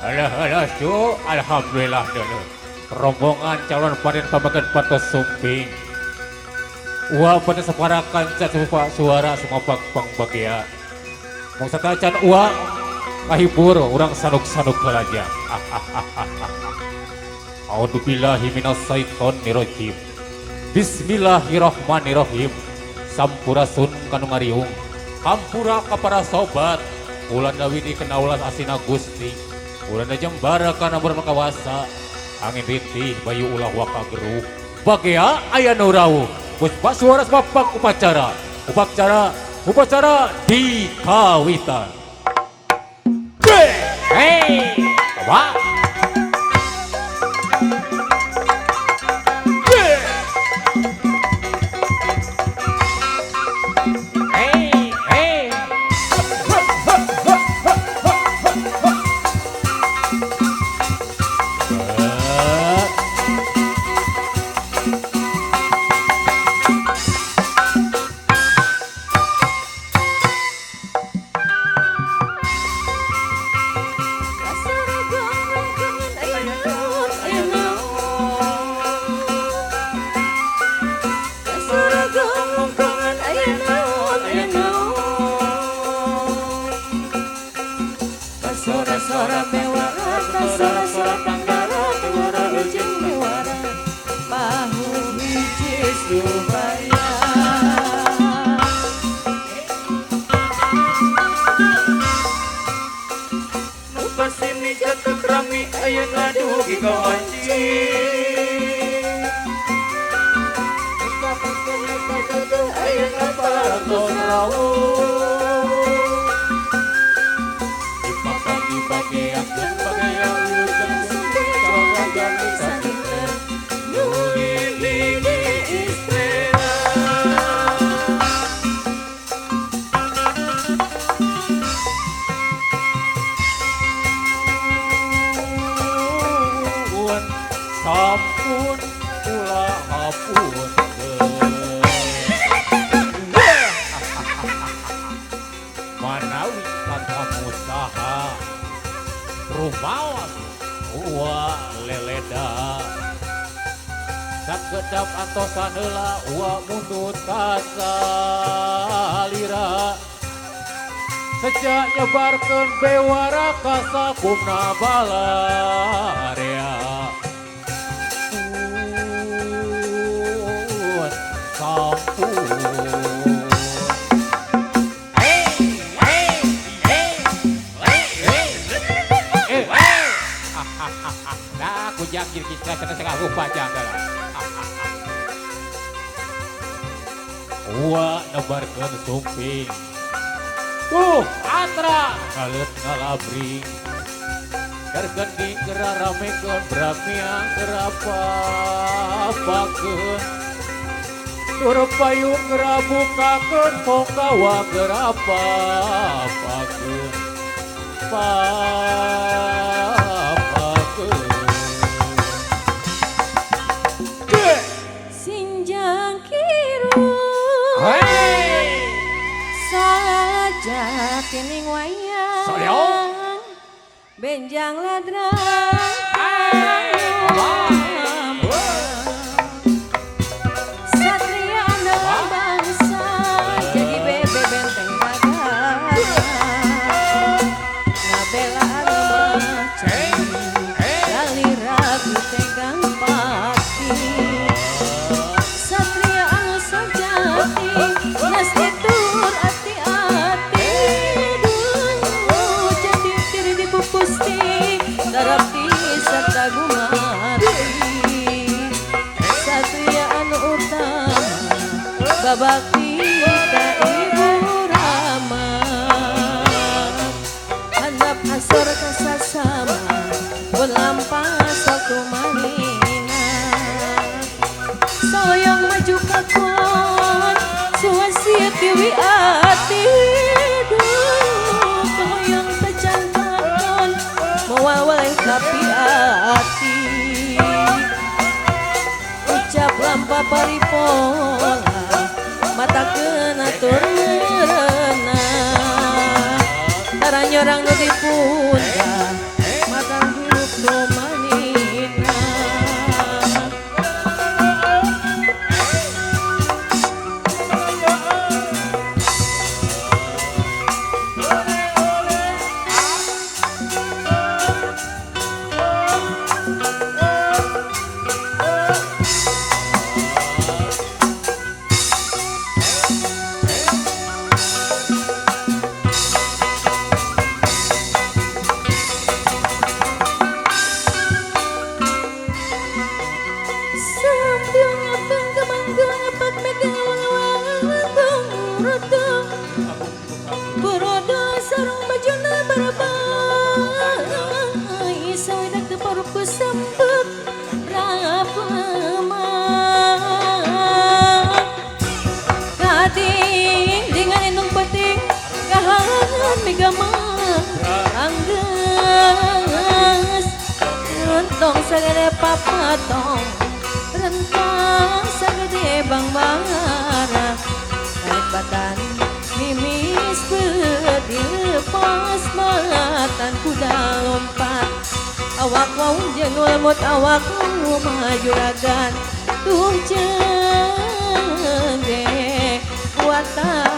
Alah, cu, alhamdulillah dulu. Rombongan calon panen pamakan patos sumping. Uang pada separakan suara semua pang bagia. Mau satacan uang kahibur orang sanuk-sanuk aja. A'udzubillahi minasyaitonir rajim. Bismillahirrahmanirrahim. Sampurasun kanu ngariung. Hampura ka para sobat. Ulan dawidi kenaulas asina Gusti. Ulan jembara kana bermakawasa. Angin ritih bayu ulah waka geruk. Bagia aya nu rawuh. Puspa suara bapak upacara dikawitan. Hei, coba. Sora mewara, sora tanggara, mewara ujung mewara, bahu hiji supaya. Nuka sini jatuh rami, ayo ngadu giga wanci. Nuka putih jatuh, ayo ngapara korawu. Sampun ulah hapun manawi tanpa usaha rumawan uwa leleda sakedap antosan heula uwa mundut kasalira sejak nyebarkeun bewara kasakumna balarea sampun. Nah, kujang kita setengah rupa jangan. Uwa nebarkeun sumping. Tuh, atra ngalet ngalabring. Gergending gera ramekeun bramiang gerapapakeun. Turpayung gerabukakeun pongkawa gerapapakeun. Papakeun. Sinjang kiru salajak kening wayang benjang ladrang satria anak bangsa jadi bebe benteng negara ngabelaan macem kali ragu tegang pati satria anu sejati nastitur ati-ati dulu jadi diri dipupusti darapti serta gumati satria anu utama babakti ka ibu rama handap asor kasasama belampas waktu manina soyong maju kakon suasit dewi ati soyong tecan kakon mewawai kapi ati ucap lampa paripola mata kena turna nyorang nu dipunda makan hirup nu manina. Rentong sagede papatong rentang sagede bang bara tarik batan mimis bedi lepas matan kuda lompat awak waung jeung lemut awak maju ragan tuh jeung de kuatan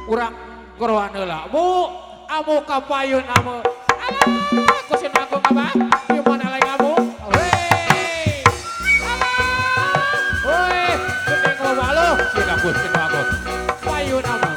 urang geroan heula bu amu kapayun amu alah kusin aku apa gimana lagi amu hei alah woi kuning loba lo sina kusin aku payun amu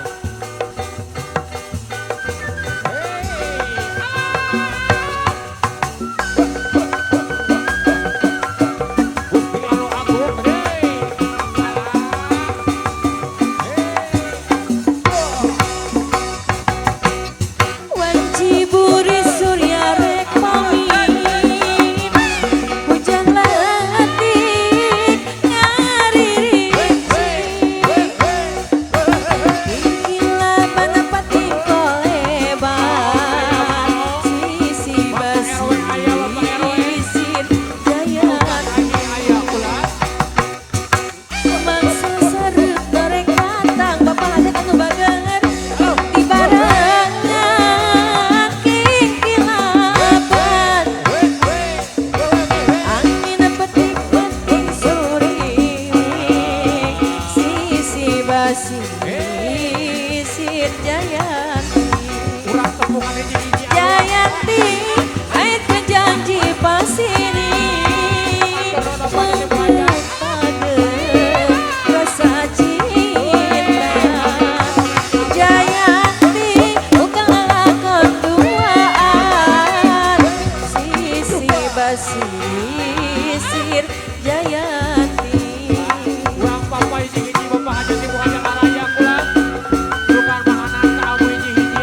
Sisir Jayanti ait berjanji pasini mengepada rasa cinta Jayanti bukan lakon tuaan sisi basisir Jayanti urang papai jeung hiji bapak hajat ibu hajat araya kula bukan mahanan ka amu hiji-hiji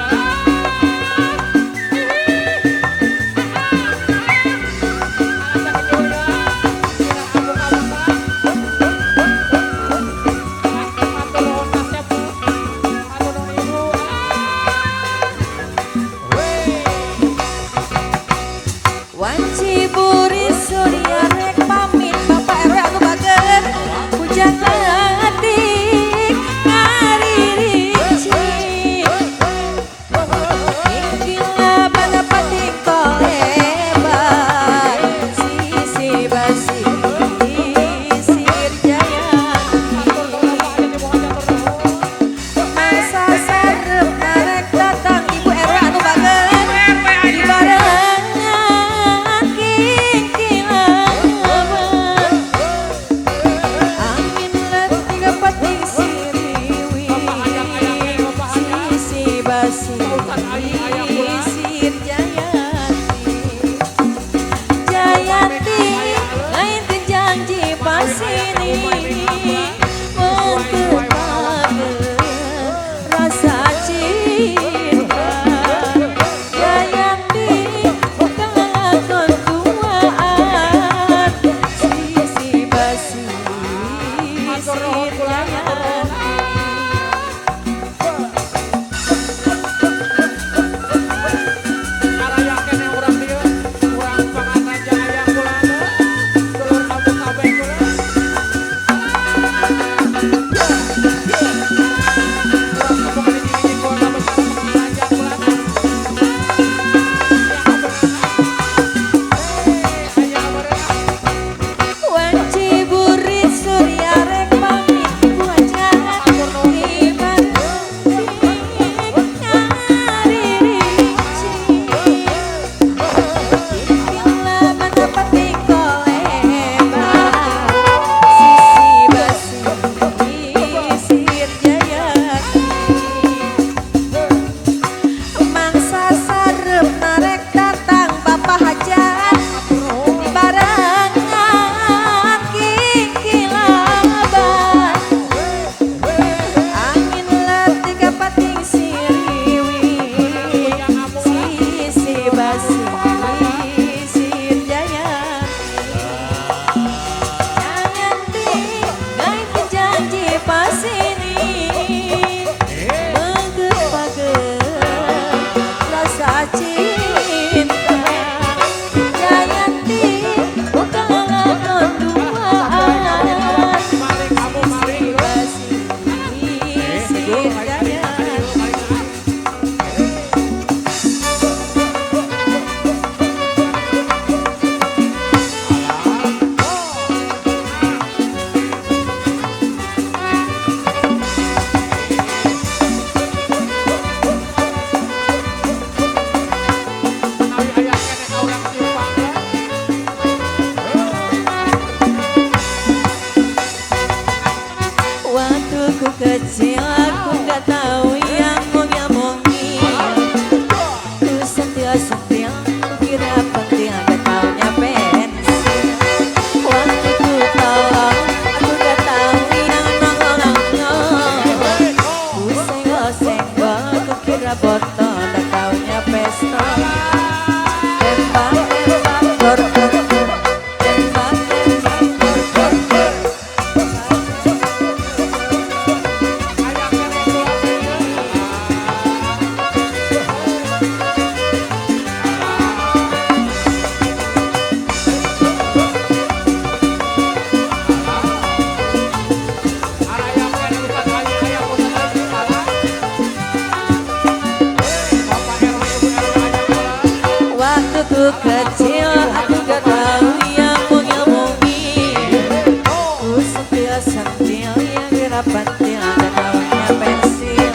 kecil aku gak tahu yang mau ngomongin. Ku sentil-sentil yang dirapatin gak taunya pensil.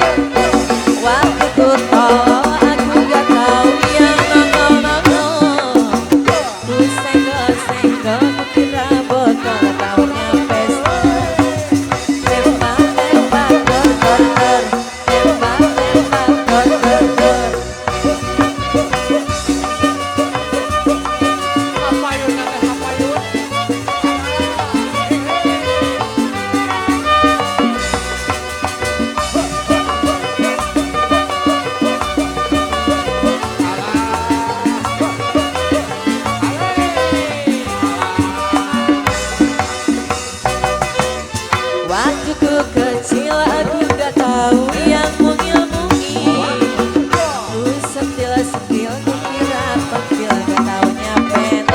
Waktu ku tolong aku gak tahu yang nongol-nongol. Ku senggol-senggol ku kira botol gak taunya pistol. Tembak-tembak dor-dor-dor, tembak-tembak dor-dor-dor. Waktu ku kecil aku gak tahu yang mau ngilmuin. Ku sentil-sentil ku kira pentil gak taunya pensil.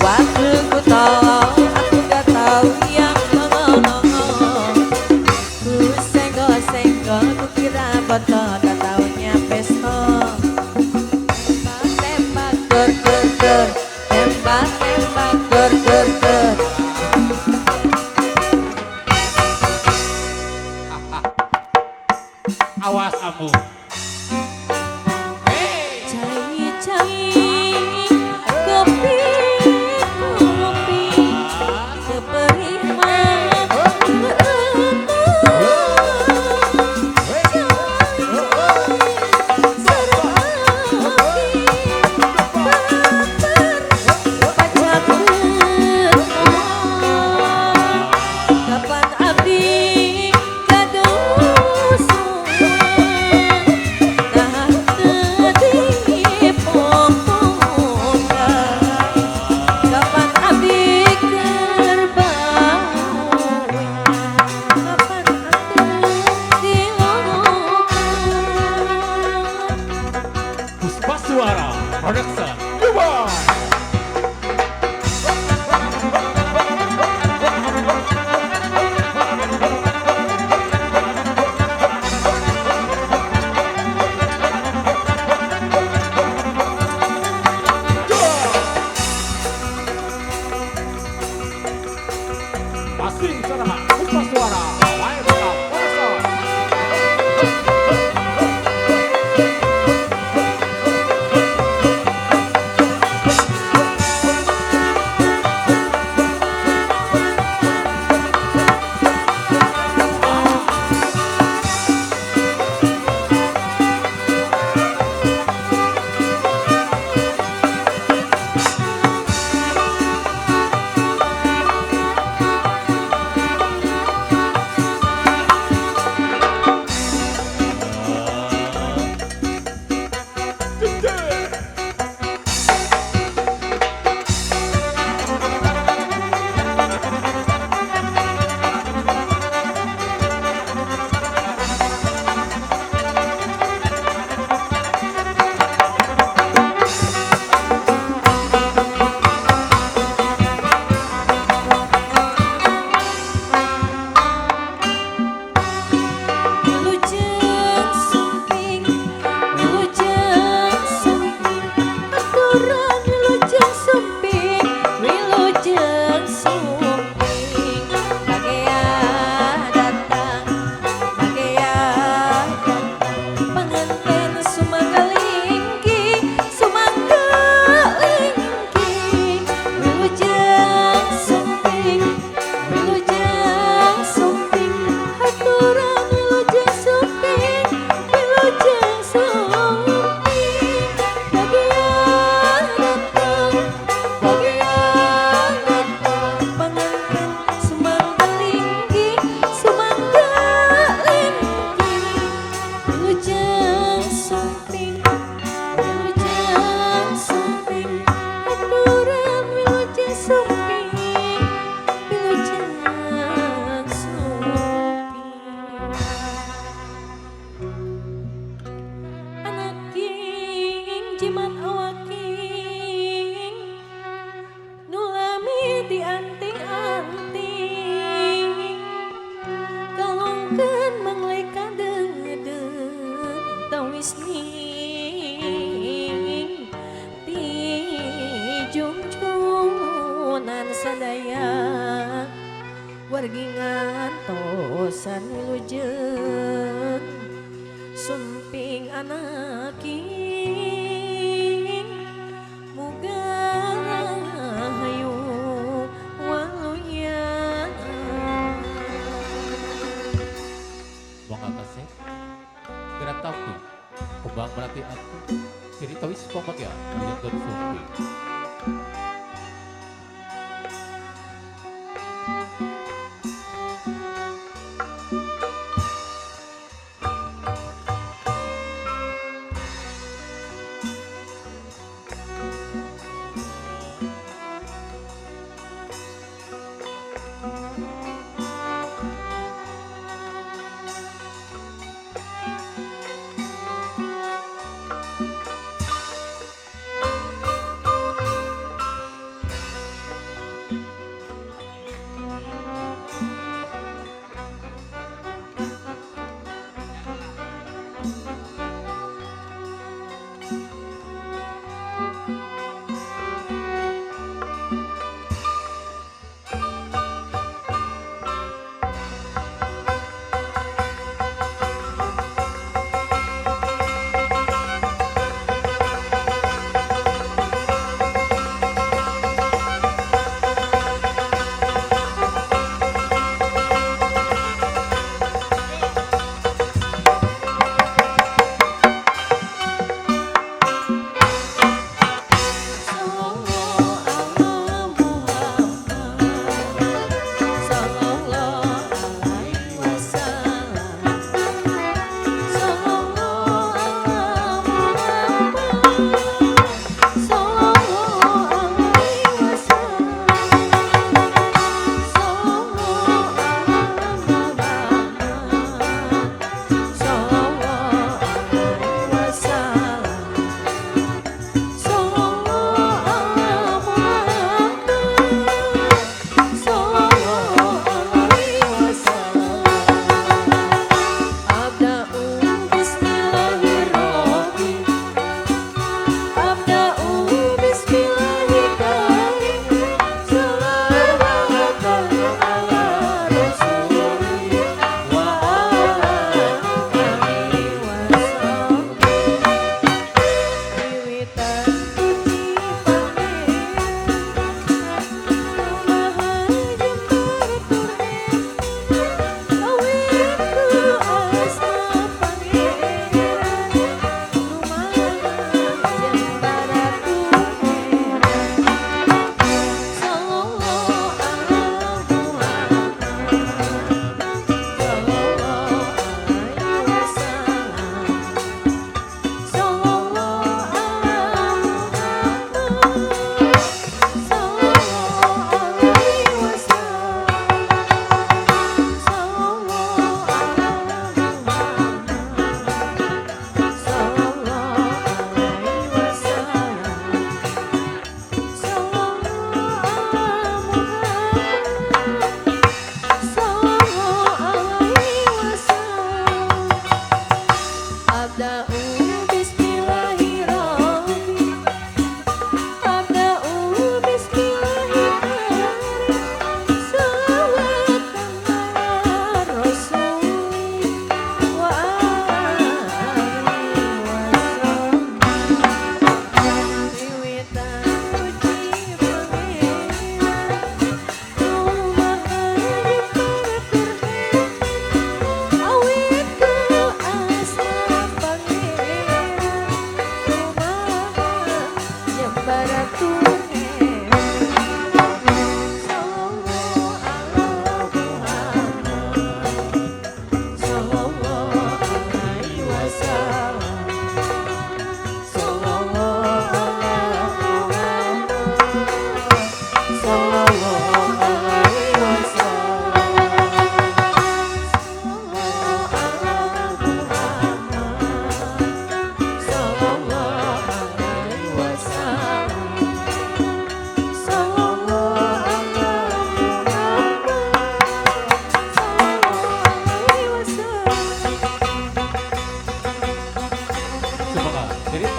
Waktu ku tolong aku gak tahu yang nongol-nongol. Ku senggol-senggol ku kira botol gak taunya pistol. Tembak-tembak dor-dor-dor, tembak-tembak dor-dor-dor. Awas kamu. Cai-cai kopi seperih kapan abdi kadusun. Nah tadi pompongan kapan abdi kerbangun. Kapan abdi dilukan. Puspa Suara Production. Masih sama Puspa Suara Live Production. Wilujeng sumping, wilujeng sumping, aturan wilujeng sumping, wilujeng sumping. Bagea datang, bagea datang, pengantin sumanggalingki, sumanggalingki. Wilujeng sumping, wilujeng sumping, aturan wilujeng sumping, wilujeng sumping. Bagea datang, bagea datang, pengantin sumanggalingki, sumanggalingki. Wilujeng sumping, wilujeng sumping, aturan wilujeng sumping, wilujeng sumping. Anak king jimat awaking nulami dianting-anting kalongkeun mangleka deudeuh tawis ning ti awis pamagyan Dinten Sumpi.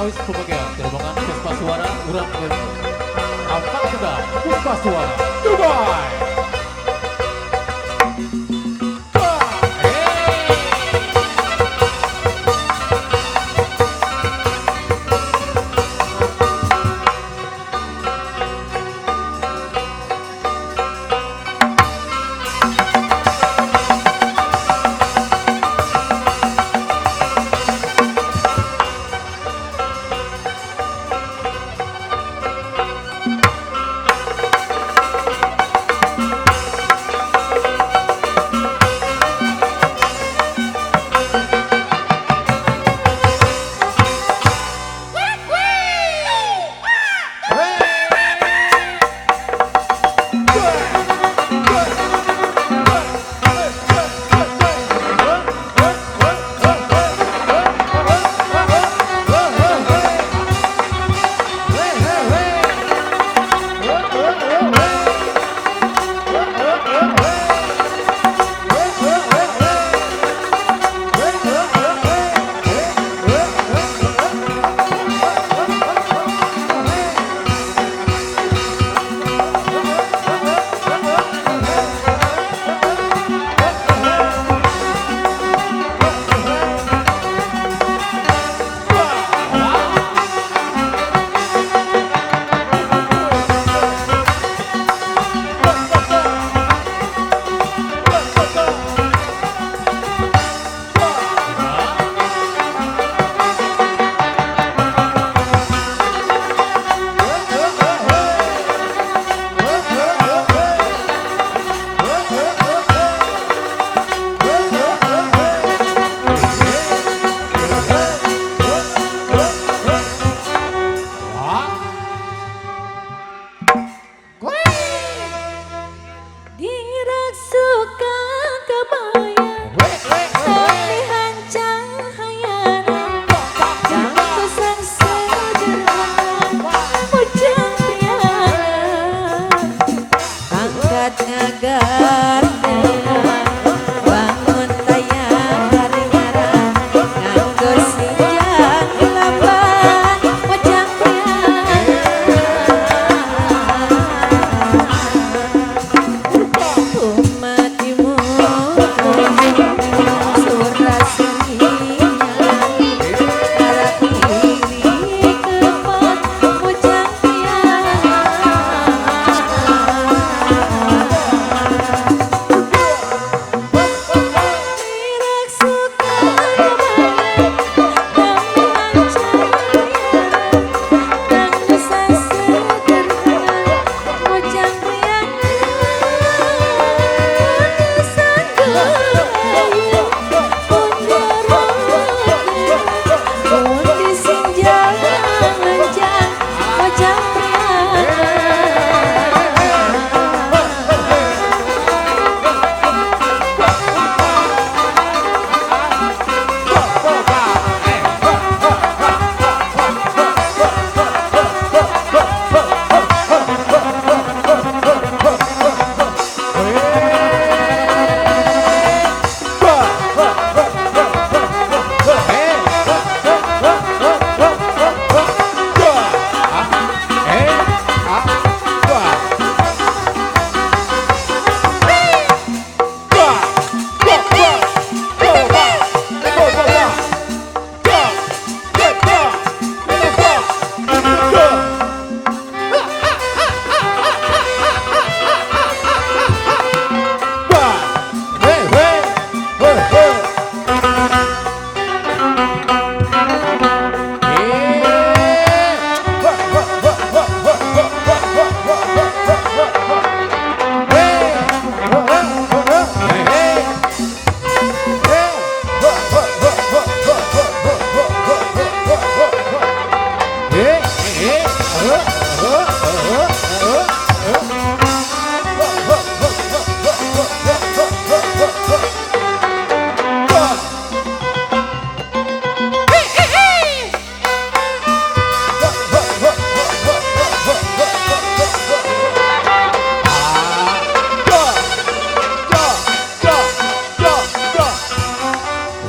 Awis Pembagian Terbangan Puspa Suara Urang Bermu Angkat sudah Puspa Suara Dubai.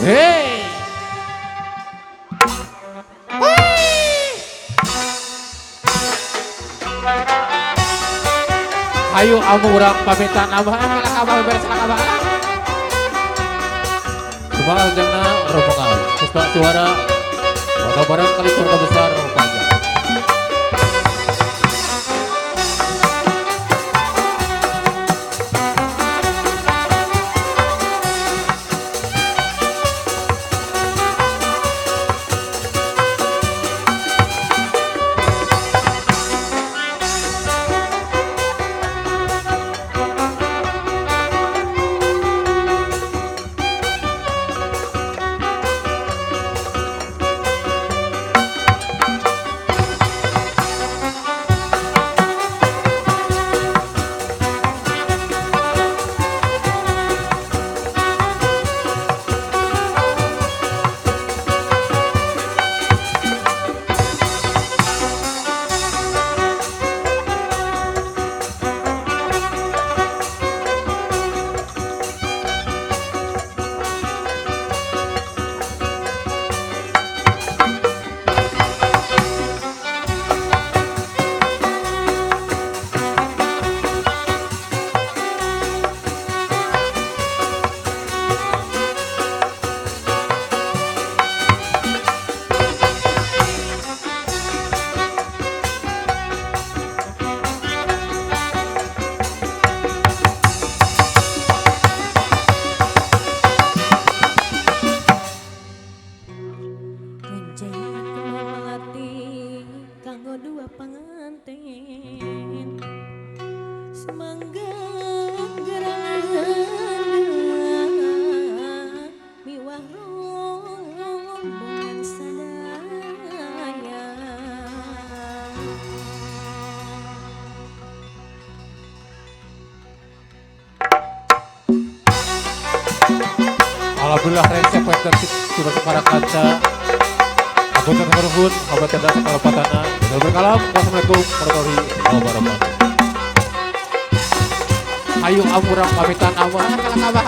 Hei. Ayo amu urang pamitan abah kalak abah beres kalak abah. Kumaha jangan rombongan. Puspa suara. Barang kali surga besar panjang. Panganten semangga gerangan miwah rombongan sadaya. Alhamdulillah resep wetter sudah para kaca. Aku terhubung, obat cerdas kalau patana. Berkalam, wassalamualaikum warahmatullahi wabarakatuh. Ayo amurang pamitan abah, kalak abah,